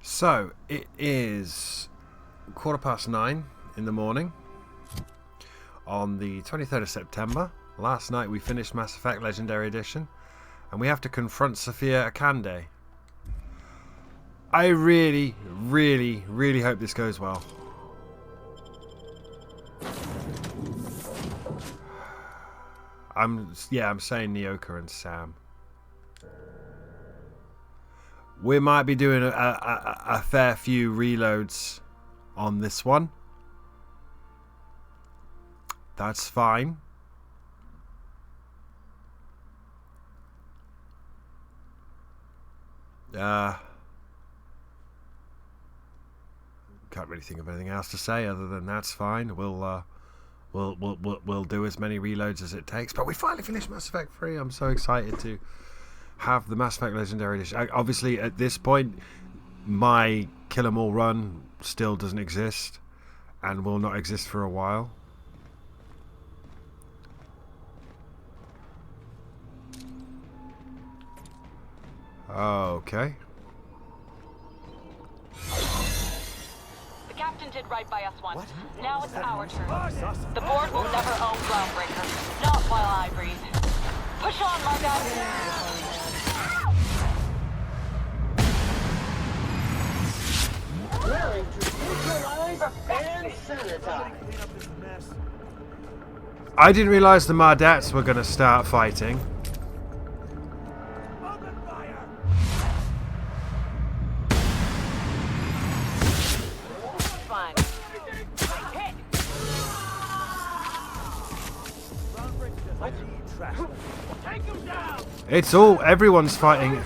So, it is 9:15 in the morning on the 23rd of September. Last night we finished Mass Effect Legendary Edition, and we have to confront Sophia Akande. I really, really, really hope this goes well. I'm saying Nyoka and Sam. We might be doing a fair few reloads on this one. That's fine. Can't really think of anything else to say other than that's fine. We'll do as many reloads as it takes. But we finally finished Mass Effect 3. I'm so excited to have the Mass Effect Legendary Edition. Obviously, at this point, my Kill 'Em All run still doesn't exist and will not exist for a while. Okay. The captain did right by us once. Now it's our turn. The board will never own Groundbreaker. Not while I breathe. Push on, Margot! Willing to neutralize and sanitize. I didn't realise the Mardettes were going to start fighting. Fine. Hit! Take him down! It's all, everyone's fighting.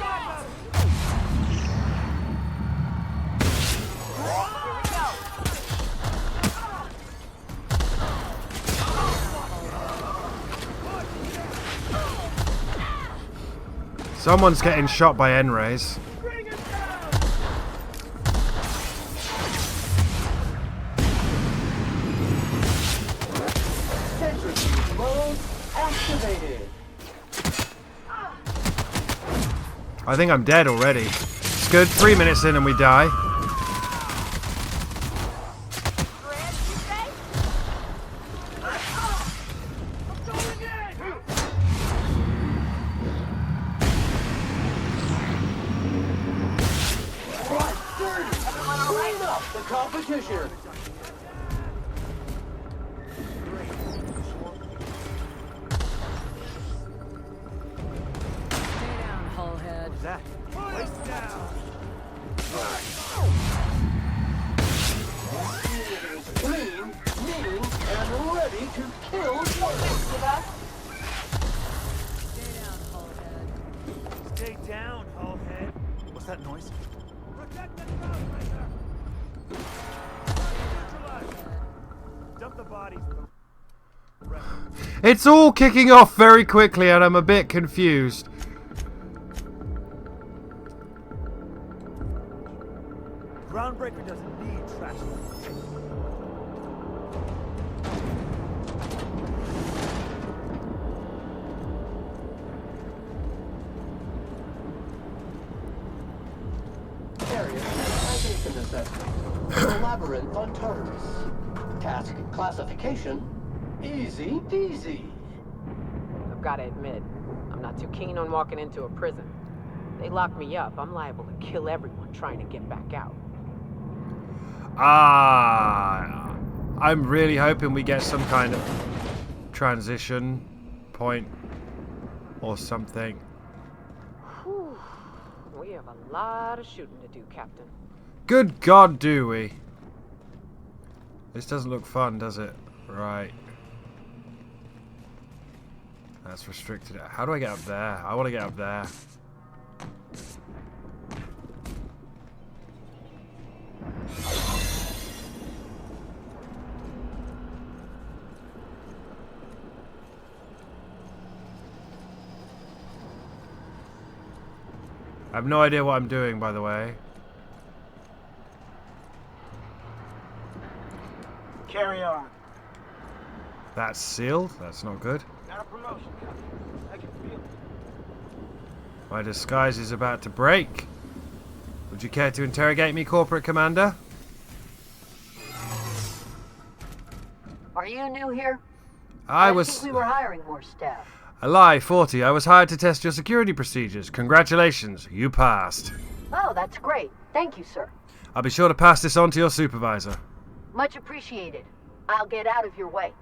Someone's getting shot by N-rays. Sentry mode activated. I think I'm dead already. It's good. 3 minutes in and we die. Clean up the competition. Stay down, hullhead. Clean, mean, and ready to kill targets. Stay down, hullhead. Stay down, hullhead. What's that noise? Protect the Groundbreaker! Dump the bodies. It's all kicking off very quickly and I'm a bit confused. Groundbreaker doesn't need trash. Area sanitization assessment. The labyrinth on Tartarus. Task classification. Easy peasy. I've got to admit, I'm not too keen on walking into a prison. They lock me up, I'm liable to kill everyone trying to get back out. I'm really hoping we get some kind of transition point or something. Whew. We have a lot of shooting to do, Captain. Good God, do we? This doesn't look fun, does it? Right. That's restricted. How do I get up there? I want to get up there. I have no idea what I'm doing, by the way. Carry on. That's sealed. That's not good. Got a promotion coming. I can feel it. My disguise is about to break. Would you care to interrogate me, Corporate Commander? Are you new here? I didn't was... think we were hiring more staff. A lie, 40. I was hired to test your security procedures. Congratulations, you passed. Oh, that's great. Thank you, sir. I'll be sure to pass this on to your supervisor. Much appreciated. I'll get out of your way.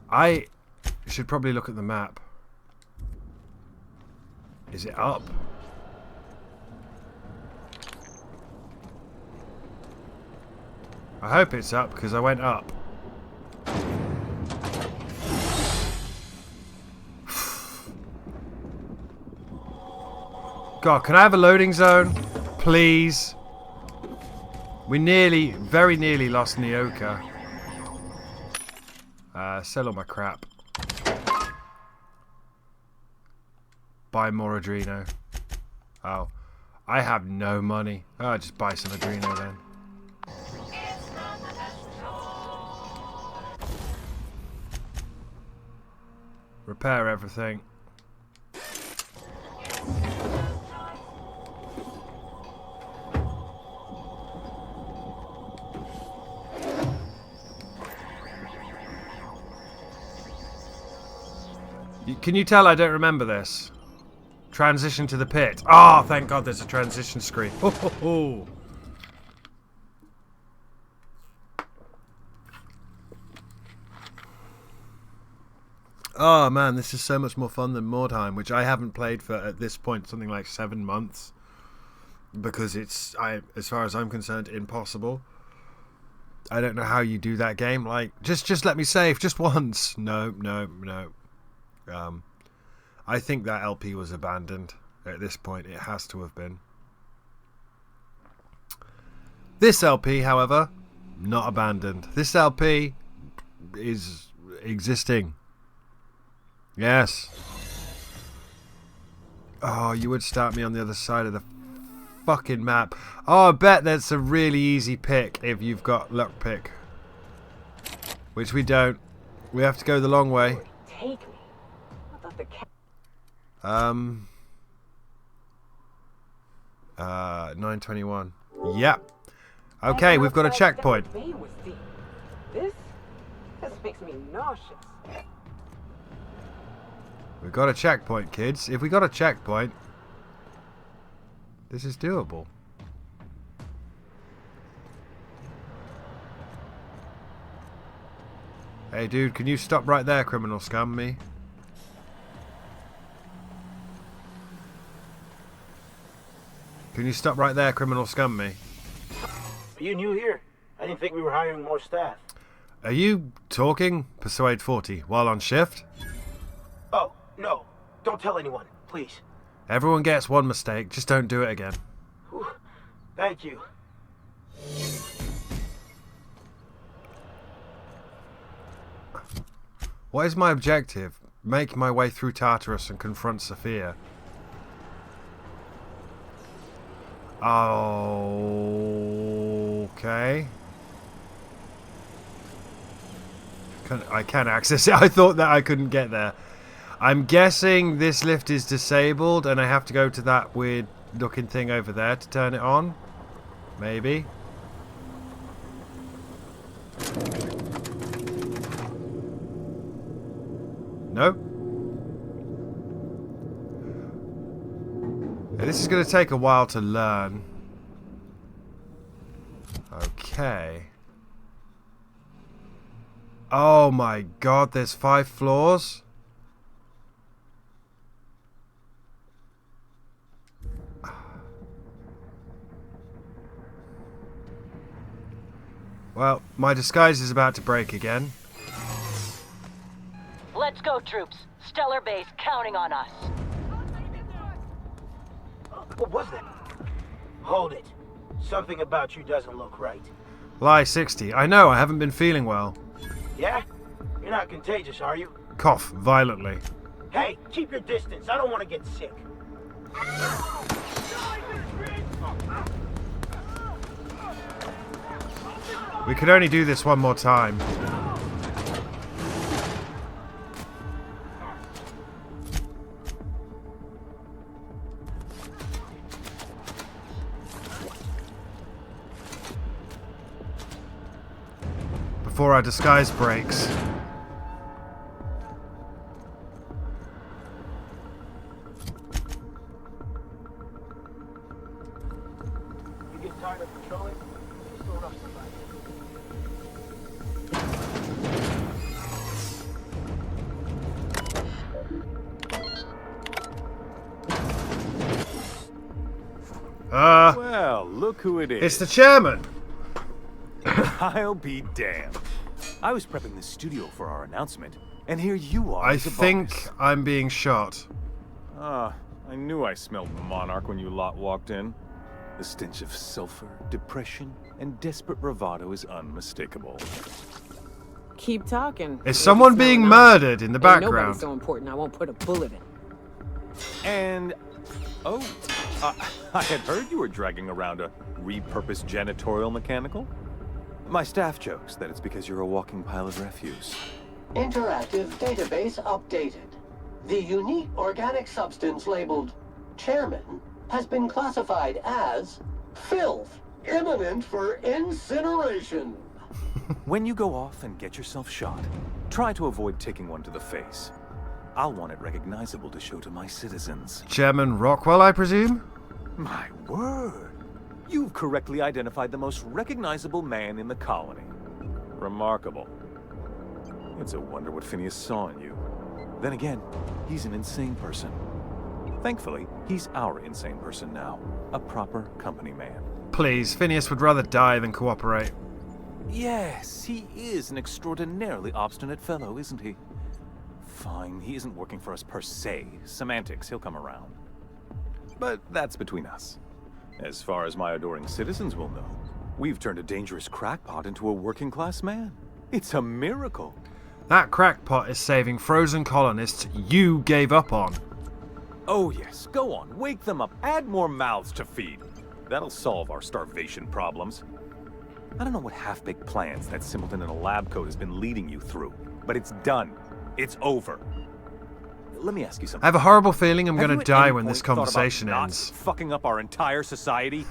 I should probably look at the map. Is it up? I hope it's up because I went up. God, can I have a loading zone? Please. We very nearly lost Nyoka. Sell all my crap. Buy more Adreno. Oh. I have no money. Oh, just buy some Adreno then. Repair everything. Can you tell I don't remember this? Transition to the pit. Oh, thank God there's a transition screen. Ho, ho, ho. Oh man, this is so much more fun than Mordheim, which I haven't played for, at this point, something like 7 months. Because it's, as far as I'm concerned, impossible. I don't know how you do that game. Like, just let me save, just once. No. I think that LP was abandoned at this point. It has to have been. This LP, however, not abandoned. This LP is existing. Yes. Oh, you would start me on the other side of the fucking map. Oh, I bet that's a really easy pick if you've got luck pick. Which we don't. We have to go the long way. Take me. I thought the cat. 921. Yep. Okay, we've got a checkpoint. This makes me nauseous. We've got a checkpoint, kids. If we got a checkpoint, this is doable. Hey, dude, can you stop right there, criminal scum me? Can you stop right there, criminal scum me? Are you new here? I didn't think we were hiring more staff. Are you talking, Persuade 40, while on shift? Oh, no. Don't tell anyone, please. Everyone gets one mistake, just don't do it again. Whew. Thank you. What is my objective? Make my way through Tartarus and confront Sophia. Okay. I can access it. I thought that I couldn't get there. I'm guessing this lift is disabled and I have to go to that weird looking thing over there to turn it on. Maybe. No. Yeah, this is going to take a while to learn. Okay. Oh my God, there's 5 floors? Well, my disguise is about to break again. Let's go, troops. Stellar Base counting on us. What was that? Hold it. Something about you doesn't look right. Lie 60. I know, I haven't been feeling well. Yeah? You're not contagious, are you? Cough violently. Hey, keep your distance. I don't want to get sick. We could only do this one more time. Before our disguise breaks. You get tired of patrolling? Just go rough somebody. Well, look who it is. It's the chairman. I'll be damned. I was prepping the studio for our announcement, and here you are. I as a think bonus. I'm being shot. Ah, I knew I smelled Monarch when you lot walked in. The stench of sulfur, depression, and desperate bravado is unmistakable. Keep talking. Is someone being murdered in the Ain't background? nobody so important I won't put a bullet in. And, oh, I had heard you were dragging around a repurposed janitorial mechanical. My staff jokes that it's because you're a walking pile of refuse. Interactive database updated. The unique organic substance labeled Chairman has been classified as filth, imminent for incineration. When you go off and get yourself shot, try to avoid taking one to the face. I'll want it recognizable to show to my citizens. Chairman Rockwell, I presume? My word! You've correctly identified the most recognizable man in the colony. Remarkable. It's a wonder what Phineas saw in you. Then again, he's an insane person. Thankfully, he's our insane person now. A proper company man. Please, Phineas would rather die than cooperate. Yes, he is an extraordinarily obstinate fellow, isn't he? Fine, he isn't working for us per se. Semantics, he'll come around. But that's between us. As far as my adoring citizens will know, we've turned a dangerous crackpot into a working-class man. It's a miracle. That crackpot is saving frozen colonists you gave up on. Oh yes, go on, wake them up, add more mouths to feed. That'll solve our starvation problems. I don't know what half-baked plans that simpleton in a lab coat has been leading you through, but it's done. It's over. Let me ask you something. I have a horrible feeling I'm Have going you to at die any when this point thought about conversation not ends. fucking up our entire society?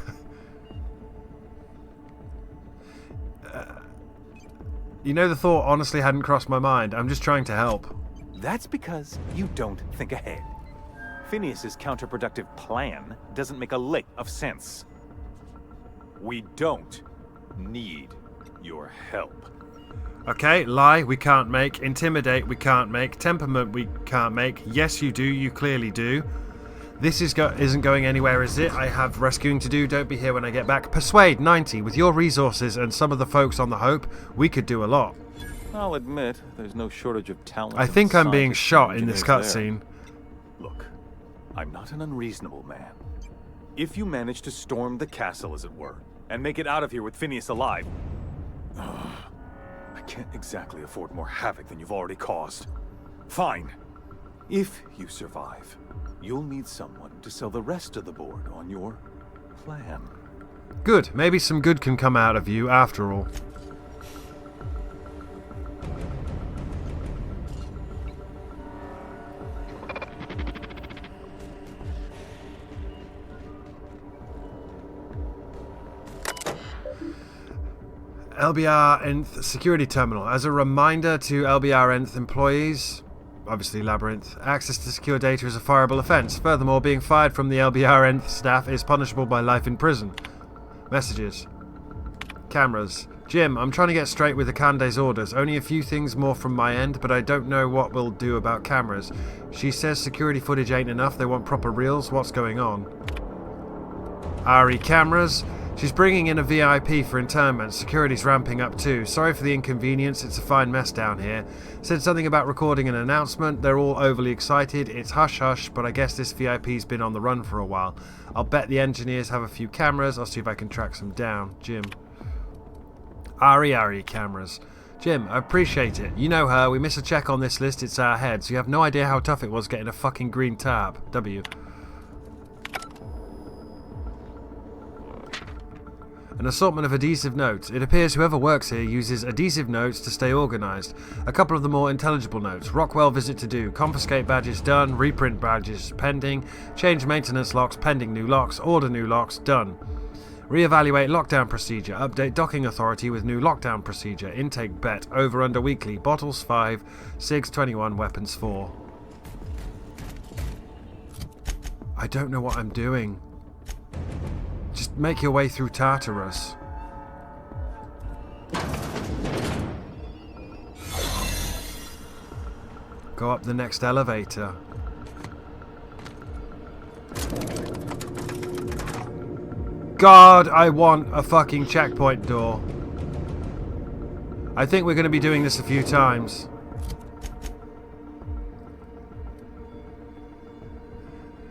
You know, the thought honestly hadn't crossed my mind. I'm just trying to help. That's because you don't think ahead. Phineas's counterproductive plan doesn't make a lick of sense. We don't need your help. Okay, lie we can't make, intimidate we can't make, temperament we can't make. Yes, you do, you clearly do. This isn't going anywhere, is it? I have rescuing to do, don't be here when I get back. Persuade, 90. With your resources and some of the folks on the Hope, we could do a lot. I'll admit, there's no shortage of talent. I and think I'm being scientists shot and in this engineers there. cutscene. Look, I'm not an unreasonable man. If you manage to storm the castle, as it were, and make it out of here with Phineas alive, I can't exactly afford more havoc than you've already caused. Fine. If you survive, you'll need someone to sell the rest of the board on your plan. Good, maybe some good can come out of you after all. LBR Nth Security Terminal. As a reminder to LBR Nth employees, obviously Labyrinth, access to secure data is a fireable offence. Furthermore, being fired from the LBR Nth staff is punishable by life in prison. Messages. Cameras. Jim, I'm trying to get straight with Akande's orders. Only a few things more from my end, but I don't know what we'll do about cameras. She says security footage ain't enough. They want proper reels. What's going on? Ari, cameras. She's bringing in a VIP for internment. Security's ramping up too. Sorry for the inconvenience. It's a fine mess down here. Said something about recording an announcement. They're all overly excited. It's hush-hush, but I guess this VIP's been on the run for a while. I'll bet the engineers have a few cameras. I'll see if I can track some down. Jim. Ari, cameras. Jim, I appreciate it. You know her. We miss a check on this list. It's our heads. You have no idea how tough it was getting a fucking green tab. W. An assortment of adhesive notes. It appears whoever works here uses adhesive notes to stay organised. A couple of the more intelligible notes. Rockwell visit to do. Confiscate badges done. Reprint badges pending. Change maintenance locks pending new locks. Order new locks done. Reevaluate lockdown procedure. Update docking authority with new lockdown procedure. Intake bet. Over under weekly. Bottles 5. SIGs 21. Weapons 4. I don't know what I'm doing. Just make your way through Tartarus. Go up the next elevator. God, I want a fucking checkpoint door. I think we're going to be doing this a few times.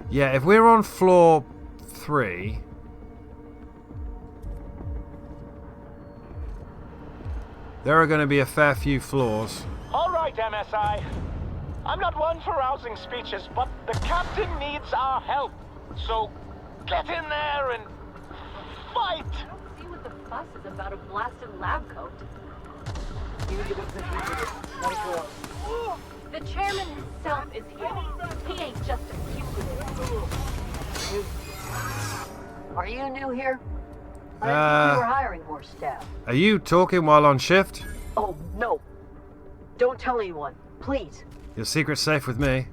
Yeah, if we're on floor 3... there are going to be a fair few floors. All right, MSI. I'm not one for rousing speeches, but the captain needs our help. So, get in there and fight! I don't see what the fuss is about a blasted lab coat. The chairman himself is here. He ain't just a fugitive. Are you new here? I think we were hiring more staff. Are you talking while on shift? Oh, no. Don't tell anyone, please. Your secret's safe with me.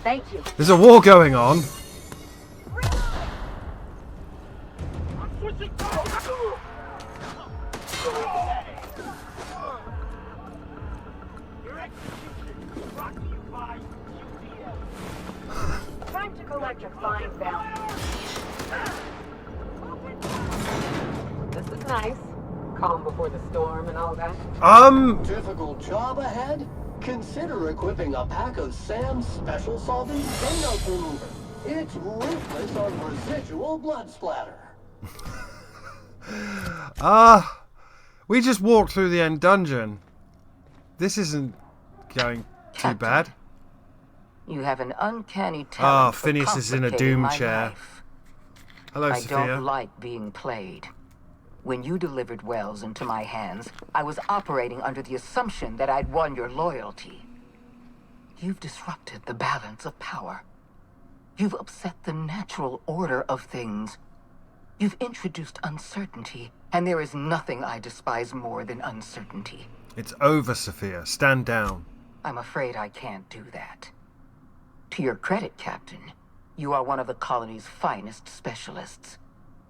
Thank you. There's a war going on. Time to collect your fine bounty. This is nice. Calm before the storm and all that. Difficult job ahead? Consider equipping a pack of Sam's special solvent Thanos remover. It's ruthless on residual blood splatter. We just walked through the end dungeon. This isn't going too bad. You have an uncanny talent. Phineas is in a doom chair. Life. Hello, I Sophia. don't like being played. When you delivered Wells into my hands, I was operating under the assumption that I'd won your loyalty. You've disrupted the balance of power. You've upset the natural order of things. You've introduced uncertainty, and there is nothing I despise more than uncertainty. It's over, Sophia. Stand down. I'm afraid I can't do that. To your credit, Captain, you are one of the colony's finest specialists.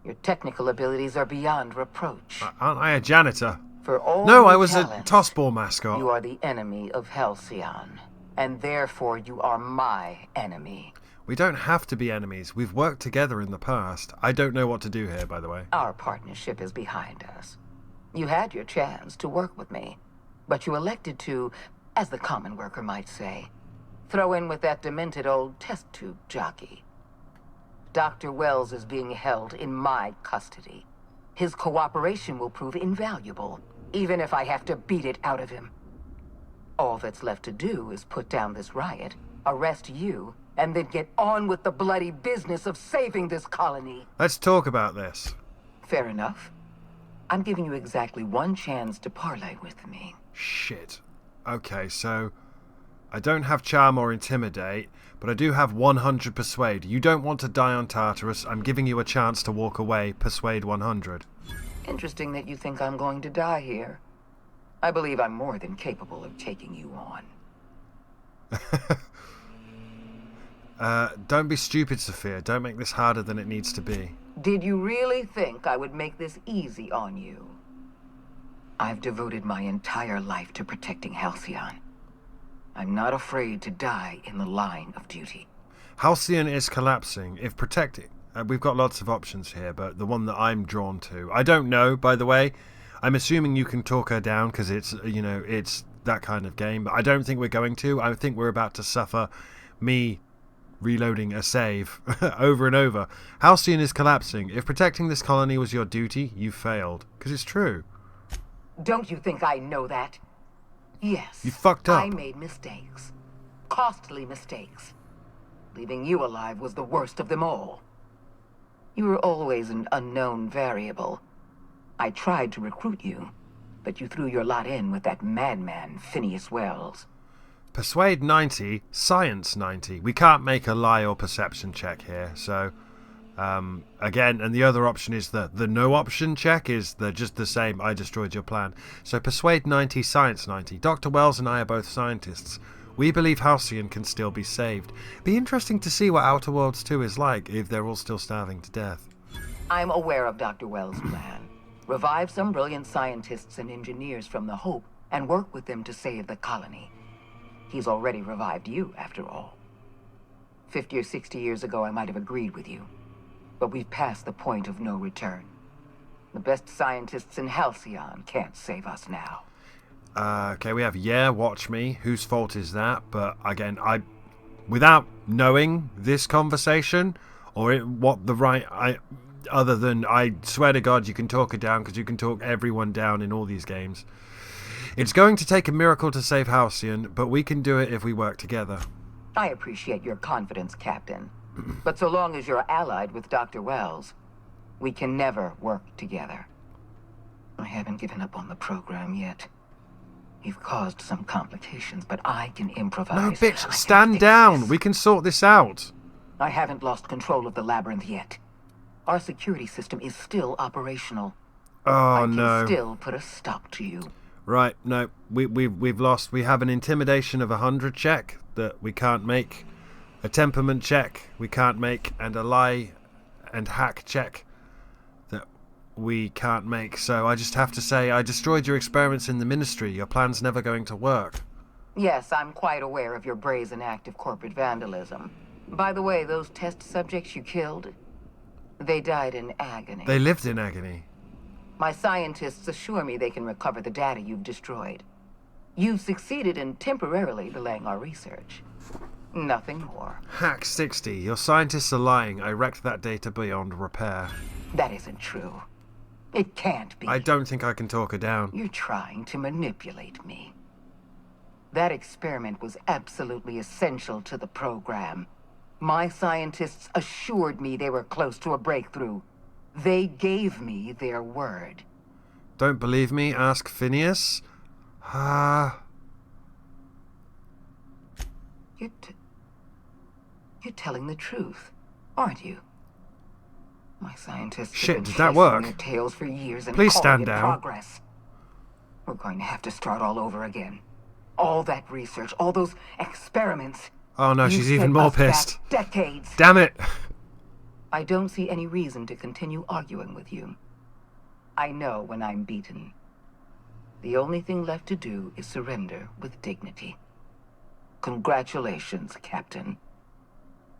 Your technical abilities are beyond reproach. Aren't I a janitor? For all No, your I was a talents, tossball mascot. You are the enemy of Halcyon, and therefore you are my enemy. We don't have to be enemies. We've worked together in the past. I don't know what to do here, by the way. Our partnership is behind us. You had your chance to work with me, but you elected to, as the common worker might say, throw in with that demented old test tube jockey. Dr. Wells is being held in my custody. His cooperation will prove invaluable, even if I have to beat it out of him. All that's left to do is put down this riot, arrest you, and then get on with the bloody business of saving this colony. Let's talk about this. Fair enough. I'm giving you exactly one chance to parley with me. Shit. Okay, so I don't have charm or intimidate, but I do have 100 persuade. You don't want to die on Tartarus. I'm giving you a chance to walk away. Persuade 100. Interesting that you think I'm going to die here. I believe I'm more than capable of taking you on. Don't be stupid, Sophia. Don't make this harder than it needs to be. Did you really think I would make this easy on you? I've devoted my entire life to protecting Halcyon. I'm not afraid to die in the line of duty. Halcyon is collapsing. If protecting... we've got lots of options here, but the one that I'm drawn to... I don't know, by the way. I'm assuming you can talk her down because it's, it's that kind of game. But I don't think we're going to. I think we're about to suffer me reloading a save over and over. Halcyon is collapsing. If protecting this colony was your duty, you failed. Because it's true. Don't you think I know that? Yes. You fucked up. I made mistakes. Costly mistakes. Leaving you alive was the worst of them all. You were always an unknown variable. I tried to recruit you, but you threw your lot in with that madman, Phineas Wells. Persuade 90, science 90. We can't make a lie or perception check here, so again, and the other option is the no option check is just the same. I destroyed your plan. So persuade 90, science 90. Dr. Wells and I are both scientists. We believe Halcyon can still be saved. Be interesting to see what Outer Worlds 2 is like if they're all still starving to death. I'm aware of Dr. Wells' plan. Revive some brilliant scientists and engineers from the Hope and work with them to save the colony. He's already revived you, after all. 50 or 60 years ago, I might have agreed with you. But we've passed the point of no return. The best scientists in Halcyon can't save us now. Okay, we have watch me. Whose fault is that? But again, without knowing this conversation other than I swear to God, you can talk it down because you can talk everyone down in all these games. It's going to take a miracle to save Halcyon, but we can do it if we work together. I appreciate your confidence, Captain. But so long as you're allied with Dr. Wells, we can never work together. I haven't given up on the program yet. You've caused some complications, but I can improvise. No, bitch, stand down. We can sort this out. I haven't lost control of the labyrinth yet. Our security system is still operational. Oh, I can no. still put a stop to you. Right, no, we've lost. We have an intimidation of 100 check that we can't make, a temperament check we can't make, and a lie and hack check that we can't make. So I just have to say, I destroyed your experiments in the Ministry. Your plan's never going to work. Yes, I'm quite aware of your brazen act of corporate vandalism. By the way, those test subjects you killed, they died in agony. They lived in agony. My scientists assure me they can recover the data you've destroyed. You've succeeded in temporarily delaying our research. Nothing more. Hack 60. Your scientists are lying. I wrecked that data beyond repair. That isn't true. It can't be. I don't think I can talk her down. You're trying to manipulate me. That experiment was absolutely essential to the program. My scientists assured me they were close to a breakthrough. They gave me their word. Don't believe me? Ask Phineas. You're telling the truth, aren't you? My scientists Shit, have been did that chasing work? their tails for years and Please calling stand it down. progress. We're going to have to start all over again. All that research, all those experiments. Oh no, You she's even set more us back pissed. Decades. Damn it! I don't see any reason to continue arguing with you. I know when I'm beaten. The only thing left to do is surrender with dignity. Congratulations, Captain.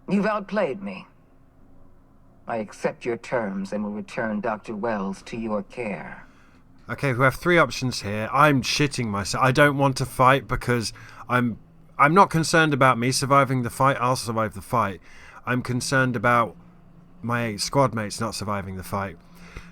You've outplayed me. I accept your terms and will return Dr. Wells to your care. Okay, we have three options here. I'm shitting myself. I don't want to fight because I'm not concerned about me surviving the fight. I'll survive the fight. I'm concerned about my squad mates not surviving the fight.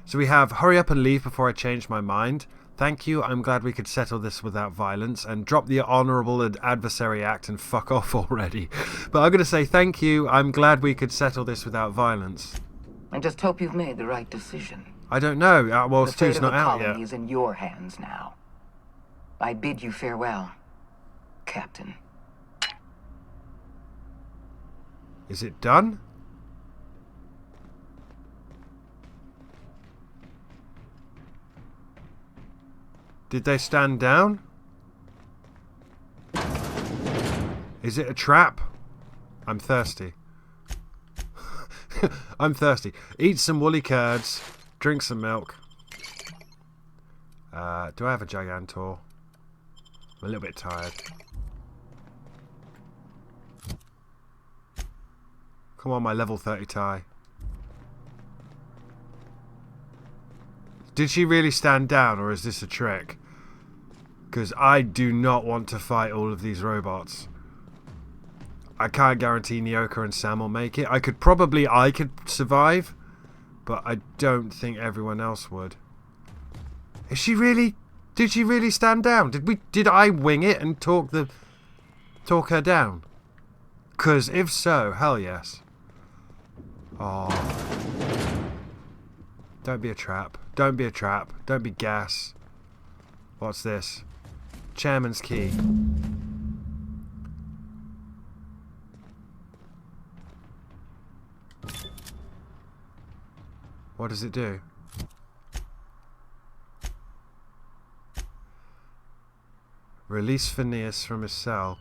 So we have hurry up and leave before I change my mind. Thank you. I'm glad we could settle this without violence and drop the honourable adversary act and fuck off already. But I'm going to say thank you. I'm glad we could settle this without violence. I just hope you've made the right decision. I don't know. Outworlds The fate 2's of not the out colony yet. is in your hands now. I bid you farewell, Captain. Is it done? Did they stand down? Is it a trap? I'm thirsty. I'm thirsty. Eat some woolly curds. Drink some milk. Do I have a Gigantor? I'm a little bit tired. Come on, my level 30 tie. Did she really stand down, or is this a trick? Because I do not want to fight all of these robots. I can't guarantee Nyoka and Sam will make it. I could survive, but I don't think everyone else would. Is she really? Did she really stand down? Did I wing it and talk her down? Because if so, hell yes. Oh. Don't be a trap. Don't be a trap. Don't be gas. What's this? Chairman's key. What does it do? Release Phineas from his cell.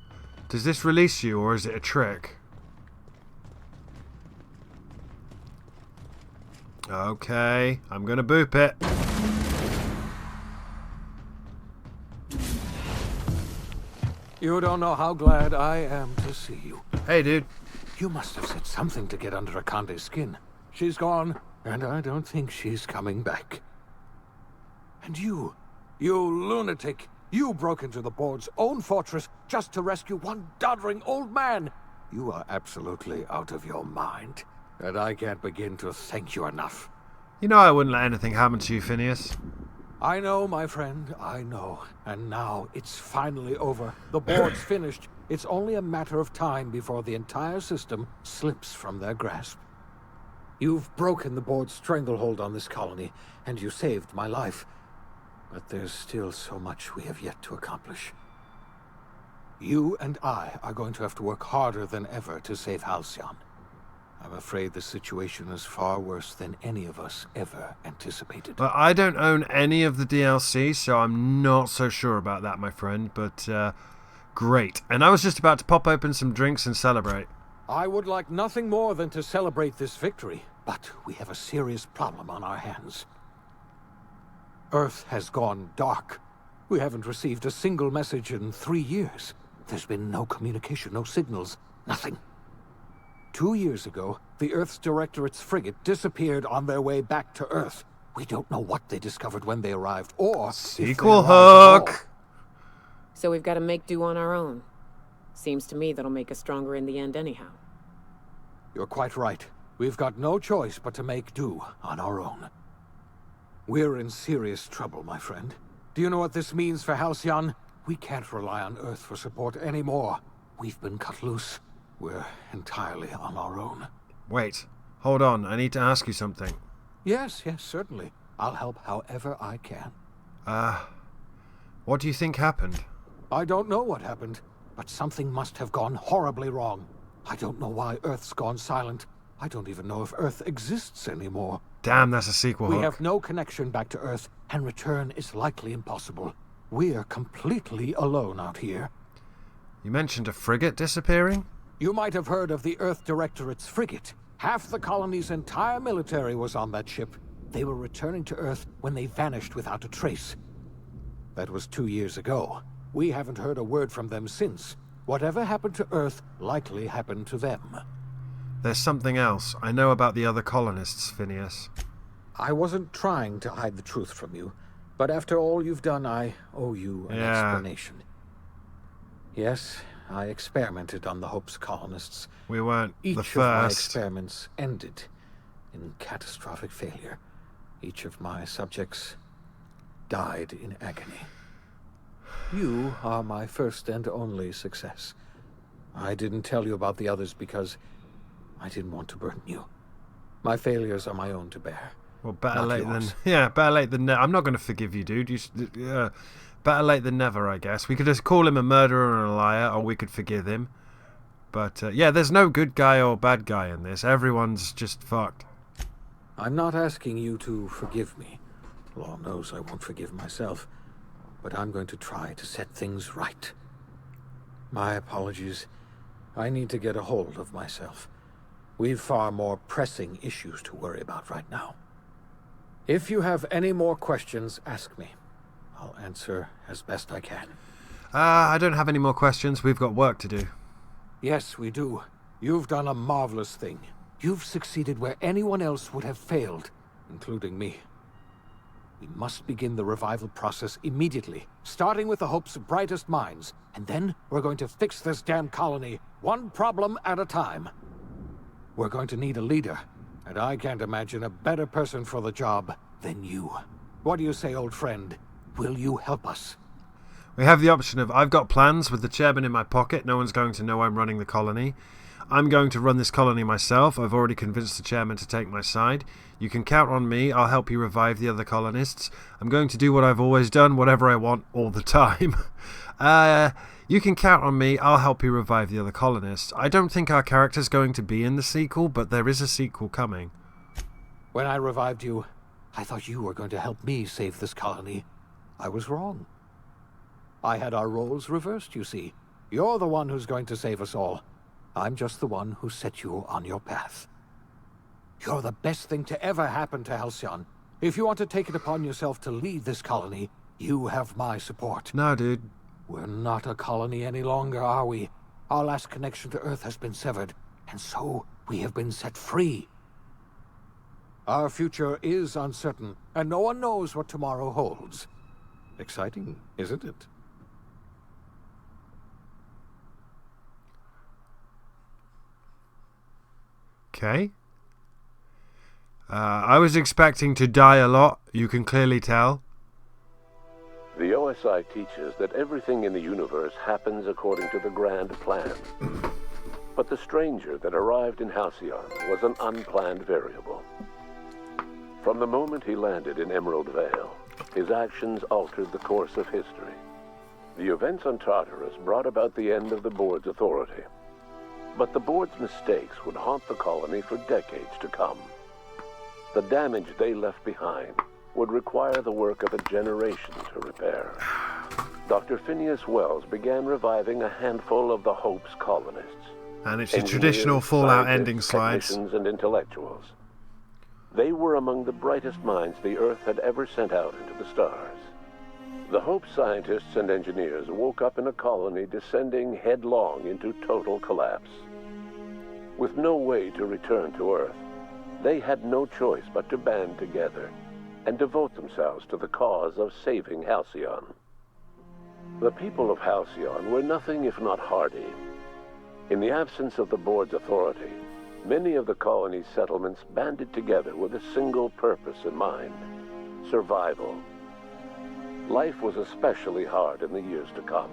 Does this release you, or is it a trick? Okay, I'm gonna boop it. You don't know how glad I am to see you. Hey, dude. You must have said something to get under Akande's skin. She's gone, and I don't think she's coming back. And you lunatic, you broke into the board's own fortress just to rescue one doddering old man. You are absolutely out of your mind, and I can't begin to thank you enough. You know I wouldn't let anything happen to you, Phineas. I know, my friend, I know. And now it's finally over. The board's finished. It's only a matter of time before the entire system slips from their grasp. You've broken the board's stranglehold on this colony, and you saved my life. But there's still so much we have yet to accomplish. You and I are going to have to work harder than ever to save Halcyon. I'm afraid the situation is far worse than any of us ever anticipated. But I don't own any of the DLC, so I'm not so sure about that, my friend. But, great. And I was just about to pop open some drinks and celebrate. I would like nothing more than to celebrate this victory, but we have a serious problem on our hands. Earth has gone dark. We haven't received a single message in 3 years. There's been no communication, no signals, nothing. 2 years ago, the Earth's Directorate's frigate disappeared on their way back to Earth. We don't know what they discovered when they arrived, or sequel hook. So we've got to make do on our own. Seems to me that'll make us stronger in the end anyhow. You're quite right. We've got no choice but to make do on our own. We're in serious trouble, my friend. Do you know what this means for Halcyon? We can't rely on Earth for support anymore. We've been cut loose. We're entirely on our own. Wait, hold on. I need to ask you something. Yes, certainly. I'll help however I can. What do you think happened? I don't know what happened, but something must have gone horribly wrong. I don't know why Earth's gone silent. I don't even know if Earth exists anymore. Damn, that's a sequel hook. We have no connection back to Earth, and return is likely impossible. We're completely alone out here. You mentioned a frigate disappearing? You might have heard of the Earth Directorate's frigate. Half the colony's entire military was on that ship. They were returning to Earth when they vanished without a trace. That was 2 years ago. We haven't heard a word from them since. Whatever happened to Earth likely happened to them. There's something else. I know about the other colonists, Phineas. I wasn't trying to hide the truth from you, but after all you've done, I owe you an explanation. Yes, I experimented on the Hope's colonists. We weren't the first. Each of my experiments ended in catastrophic failure. Each of my subjects died in agony. You are my first and only success. I didn't tell you about the others because I didn't want to burden you. My failures are my own to bear. Well, better late than... Yeah, better late than never. I'm not going to forgive you, dude. Better late than never, I guess. We could just call him a murderer and a liar, or we could forgive him. But, yeah, there's no good guy or bad guy in this. Everyone's just fucked. I'm not asking you to forgive me. Lord knows I won't forgive myself. But I'm going to try to set things right. My apologies. I need to get a hold of myself. We've far more pressing issues to worry about right now. If you have any more questions, ask me. I'll answer as best I can. I don't have any more questions. We've got work to do. Yes, we do. You've done a marvelous thing. You've succeeded where anyone else would have failed, including me. We must begin the revival process immediately, starting with the Hope's brightest minds, and then we're going to fix this damn colony, one problem at a time. We're going to need a leader, and I can't imagine a better person for the job than you. What do you say, old friend? Will you help us? We have the option of, I've got plans with the chairman in my pocket. No one's going to know I'm running the colony. I'm going to run this colony myself. I've already convinced the chairman to take my side. You can count on me. I'll help you revive the other colonists. I'm going to do what I've always done, whatever I want, all the time. You can count on me. I'll help you revive the other colonists. I don't think our character's going to be in the sequel, but there is a sequel coming. When I revived you, I thought you were going to help me save this colony. I was wrong. I had our roles reversed, you see. You're the one who's going to save us all. I'm just the one who set you on your path. You're the best thing to ever happen to Halcyon. If you want to take it upon yourself to lead this colony, you have my support. No, dude. We're not a colony any longer, are we? Our last connection to Earth has been severed, and so we have been set free. Our future is uncertain, and no one knows what tomorrow holds. Exciting, isn't it? Okay. I was expecting to die a lot, you can clearly tell. The OSI teaches that everything in the universe happens according to the grand plan. But the stranger that arrived in Halcyon was an unplanned variable. From the moment he landed in Emerald Vale, his actions altered the course of history. The events on Tartarus brought about the end of the board's authority. But the board's mistakes would haunt the colony for decades to come. The damage they left behind would require the work of a generation to repair. Dr. Phineas Wells began reviving a handful of the Hope's colonists. And it's your traditional Fallout ending slides. Technicians and intellectuals. They were among the brightest minds the Earth had ever sent out into the stars. The Hope scientists and engineers woke up in a colony descending headlong into total collapse. With no way to return to Earth, they had no choice but to band together and devote themselves to the cause of saving Halcyon. The people of Halcyon were nothing if not hardy. In the absence of the board's authority, many of the colony's settlements banded together with a single purpose in mind: survival. Life was especially hard in the years to come.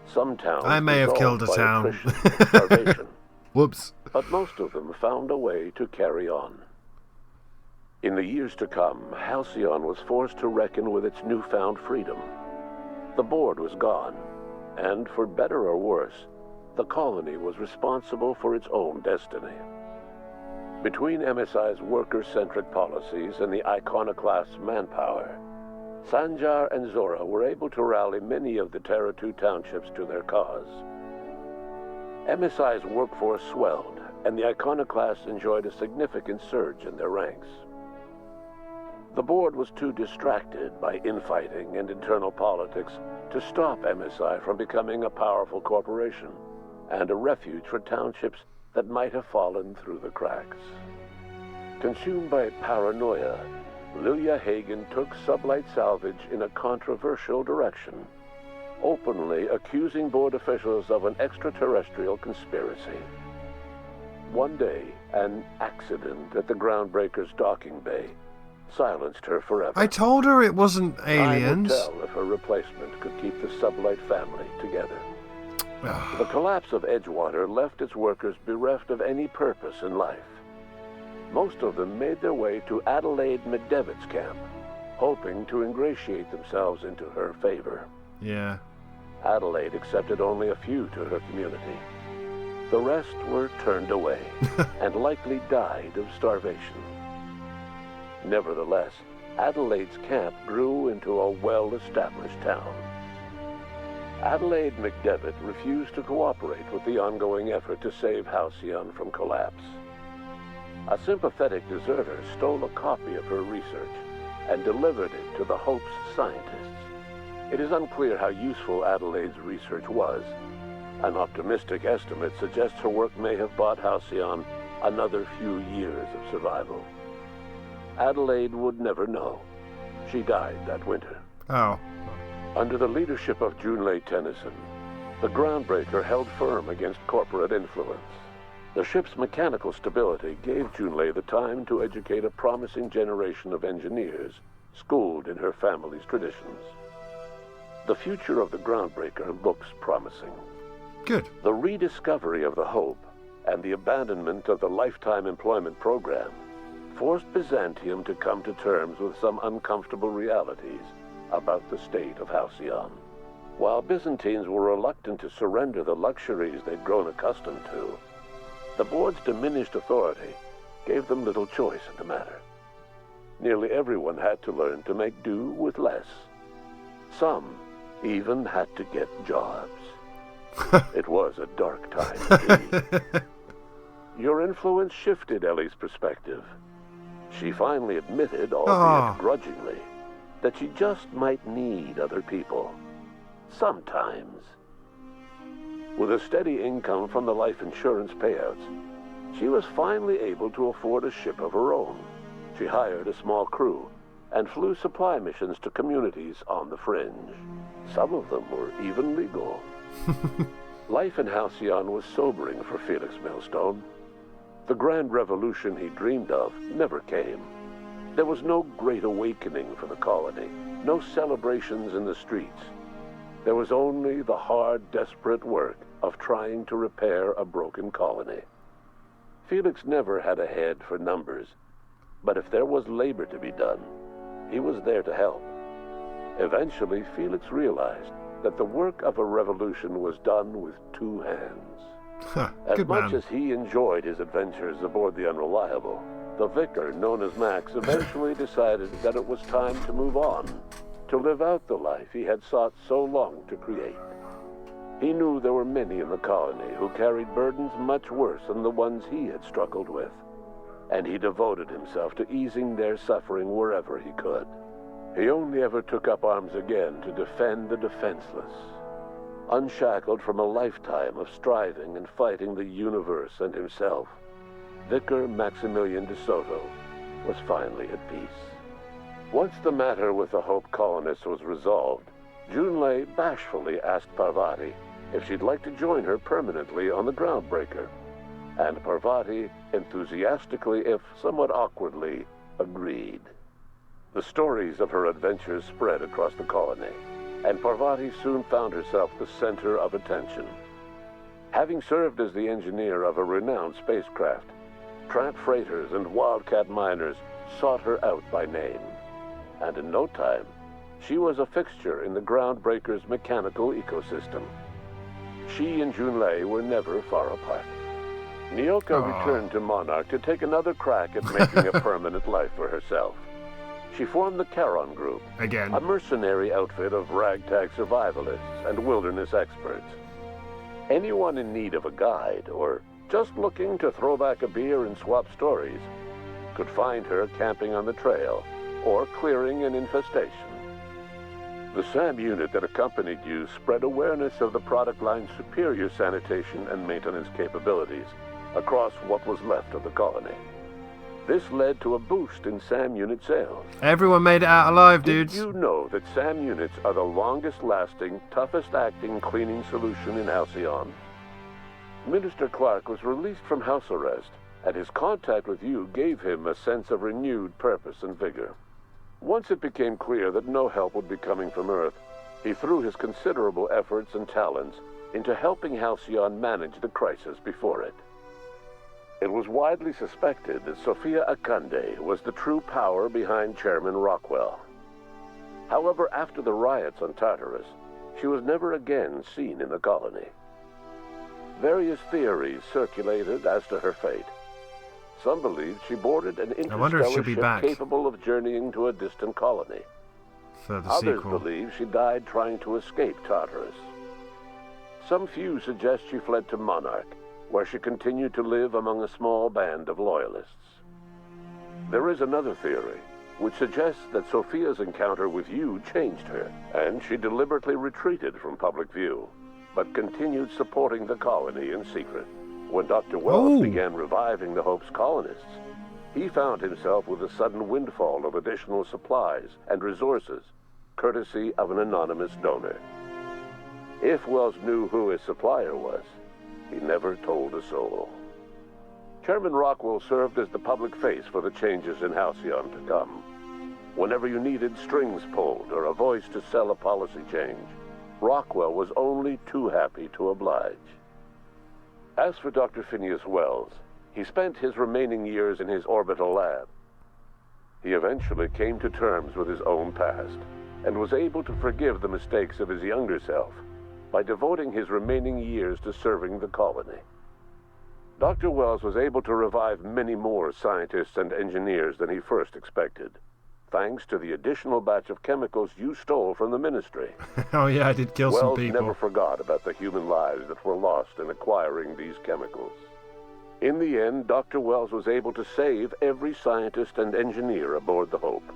Some towns I may have killed a by town. attrition and starvation. Whoops. But most of them found a way to carry on. In the years to come, Halcyon was forced to reckon with its newfound freedom. The board was gone, and for better or worse, the colony was responsible for its own destiny. Between MSI's worker-centric policies and the iconoclast's manpower, Sanjar and Zora were able to rally many of the Terra 2 townships to their cause. MSI's workforce swelled, and the iconoclasts enjoyed a significant surge in their ranks. The board was too distracted by infighting and internal politics to stop MSI from becoming a powerful corporation and a refuge for townships that might have fallen through the cracks. Consumed by paranoia, Lilia Hagen took Sublight Salvage in a controversial direction, openly accusing board officials of an extraterrestrial conspiracy. One day, an accident at the Groundbreaker's docking bay silenced her forever. I told her it wasn't aliens. Time will tell if her replacement could keep the Sublight family together. The collapse of Edgewater left its workers bereft of any purpose in life. Most of them made their way to Adelaide Medevit's camp, hoping to ingratiate themselves into her favor. Yeah. Adelaide accepted only a few to her community. The rest were turned away and likely died of starvation. Nevertheless, Adelaide's camp grew into a well-established town. Adelaide McDevitt refused to cooperate with the ongoing effort to save Halcyon from collapse. A sympathetic deserter stole a copy of her research and delivered it to the Hope's scientists. It is unclear how useful Adelaide's research was. An optimistic estimate suggests her work may have bought Halcyon another few years of survival. Adelaide would never know. She died that winter. Oh. Under the leadership of Junlei Tennyson, the Groundbreaker held firm against corporate influence. The ship's mechanical stability gave Junlei the time to educate a promising generation of engineers, schooled in her family's traditions. The future of the Groundbreaker looks promising. Good. The rediscovery of the Hope and the abandonment of the lifetime employment program forced Byzantium to come to terms with some uncomfortable realities about the state of Halcyon. While Byzantines were reluctant to surrender the luxuries they'd grown accustomed to, the board's diminished authority gave them little choice in the matter. Nearly everyone had to learn to make do with less. Some even had to get jobs. It was a dark time indeed. Your influence shifted Ellie's perspective. She finally admitted, albeit grudgingly, that she just might need other people. Sometimes. With a steady income from the life insurance payouts, she was finally able to afford a ship of her own. She hired a small crew and flew supply missions to communities on the fringe. Some of them were even legal. Life in Halcyon was sobering for Felix Millstone. The grand revolution he dreamed of never came. There was no great awakening for the colony, no celebrations in the streets. There was only the hard, desperate work of trying to repair a broken colony. Felix never had a head for numbers, but if there was labor to be done, he was there to help. Eventually, Felix realized that the work of a revolution was done with two hands. As much as he enjoyed his adventures aboard the Unreliable, the vicar, known as Max, eventually decided that it was time to move on, to live out the life he had sought so long to create. He knew there were many in the colony who carried burdens much worse than the ones he had struggled with, and he devoted himself to easing their suffering wherever he could. He only ever took up arms again to defend the defenseless. Unshackled from a lifetime of striving and fighting the universe and himself, Vicar Maximilian de Soto was finally at peace. Once the matter with the Hope colonists was resolved, Junlei bashfully asked Parvati if she'd like to join her permanently on the Groundbreaker, and Parvati enthusiastically, if somewhat awkwardly, agreed. The stories of her adventures spread across the colony, and Parvati soon found herself the center of attention. Having served as the engineer of a renowned spacecraft, tramp freighters and wildcat miners sought her out by name, and in no time, she was a fixture in the Groundbreaker's mechanical ecosystem. She and Junlei were never far apart. Nyoka returned to Monarch to take another crack at making a permanent life for herself. She formed the Charon Group, again, a mercenary outfit of ragtag survivalists and wilderness experts. Anyone in need of a guide, or just looking to throw back a beer and swap stories, could find her camping on the trail, or clearing an infestation. The SAM unit that accompanied you spread awareness of the product line's superior sanitation and maintenance capabilities across what was left of the colony. This led to a boost in SAM unit sales. Everyone made it out alive, dudes. Did you know that SAM units are the longest-lasting, toughest-acting cleaning solution in Halcyon? Minister Clark was released from house arrest, and his contact with you gave him a sense of renewed purpose and vigor. Once it became clear that no help would be coming from Earth, he threw his considerable efforts and talents into helping Halcyon manage the crisis before it. It was widely suspected that Sophia Akande was the true power behind Chairman Rockwell. However, after the riots on Tartarus, she was never again seen in the colony. Various theories circulated as to her fate. Some believed she boarded an interstellar ship capable of journeying to a distant colony. Others believe she died trying to escape Tartarus. Some few suggest she fled to Monarch, where she continued to live among a small band of loyalists. There is another theory, which suggests that Sophia's encounter with you changed her, and she deliberately retreated from public view, but continued supporting the colony in secret. When Dr. Wells began reviving the Hope's colonists, he found himself with a sudden windfall of additional supplies and resources, courtesy of an anonymous donor. If Wells knew who his supplier was, he never told a soul. Chairman Rockwell served as the public face for the changes in Halcyon to come. Whenever you needed strings pulled or a voice to sell a policy change, Rockwell was only too happy to oblige. As for Dr. Phineas Wells, he spent his remaining years in his orbital lab. He eventually came to terms with his own past and was able to forgive the mistakes of his younger self by devoting his remaining years to serving the colony. Dr. Wells was able to revive many more scientists and engineers than he first expected, thanks to the additional batch of chemicals you stole from the Ministry. Oh yeah, I did kill some people. Wells never forgot about the human lives that were lost in acquiring these chemicals. In the end, Dr. Wells was able to save every scientist and engineer aboard the Hope.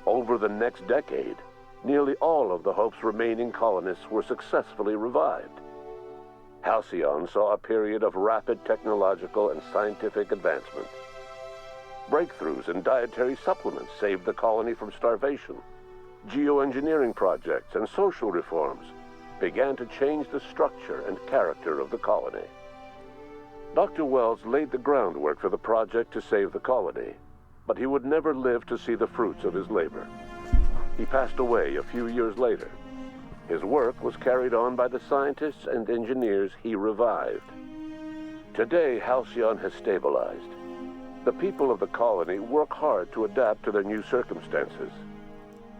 Over the next decade, nearly all of the Hope's remaining colonists were successfully revived. Halcyon saw a period of rapid technological and scientific advancement. Breakthroughs in dietary supplements saved the colony from starvation. Geoengineering projects and social reforms began to change the structure and character of the colony. Dr. Wells laid the groundwork for the project to save the colony, but he would never live to see the fruits of his labor. He passed away a few years later. His work was carried on by the scientists and engineers he revived. Today, Halcyon has stabilized. The people of the colony work hard to adapt to their new circumstances.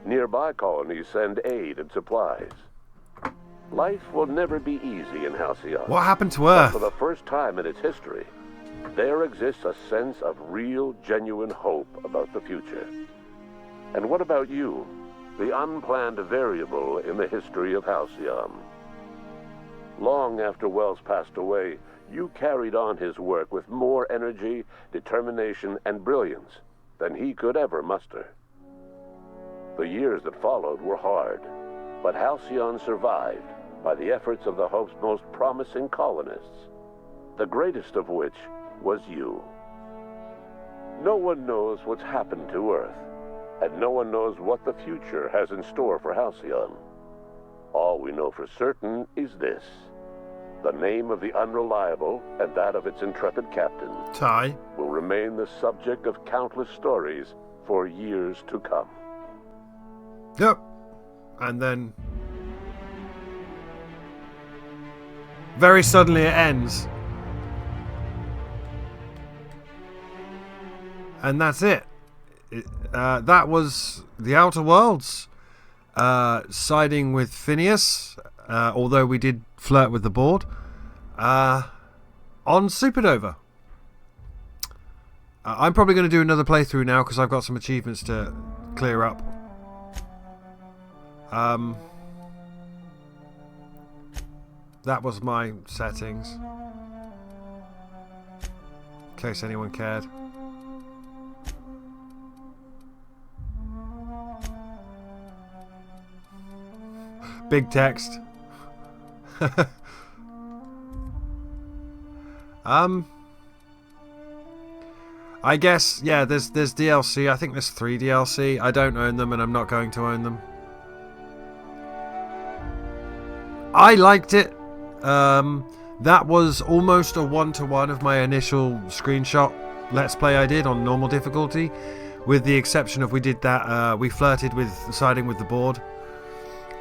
Nearby colonies send aid and supplies. Life will never be easy in Halcyon. What happened to Earth? But for the first time in its history, there exists a sense of real, genuine hope about the future. And what about you, the unplanned variable in the history of Halcyon? Long after Wells passed away, you carried on his work with more energy, determination, and brilliance than he could ever muster. The years that followed were hard, but Halcyon survived by the efforts of the Hope's most promising colonists, the greatest of which was you. No one knows what's happened to Earth, and no one knows what the future has in store for Halcyon. All we know for certain is this: the name of the Unreliable and that of its intrepid captain, Ty, will remain the subject of countless stories for years to come. Yep. And then very suddenly it ends. And that's it. That was the Outer Worlds siding with Phineas, although we did flirt with the board, on Supernova. I'm probably going to do another playthrough now because I've got some achievements to clear up. That was my settings, in case anyone cared. Big text. I guess, yeah, there's DLC. I think there's 3 DLC. I don't own them and I'm not going to own them. I liked it. That was almost a one-to-one of my initial screenshot Let's Play I did on normal difficulty, with the exception of we did that, we flirted with siding with the board.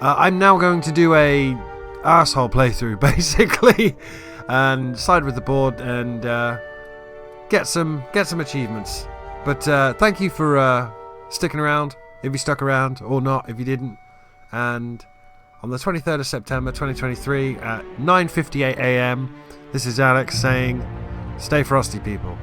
I'm now going to do a arsehole playthrough, basically, and side with the board and get some achievements. But thank you for sticking around, if you stuck around, or not if you didn't. And on the 23rd of September 2023 at 9:58 AM, this is Alex saying, stay frosty, people.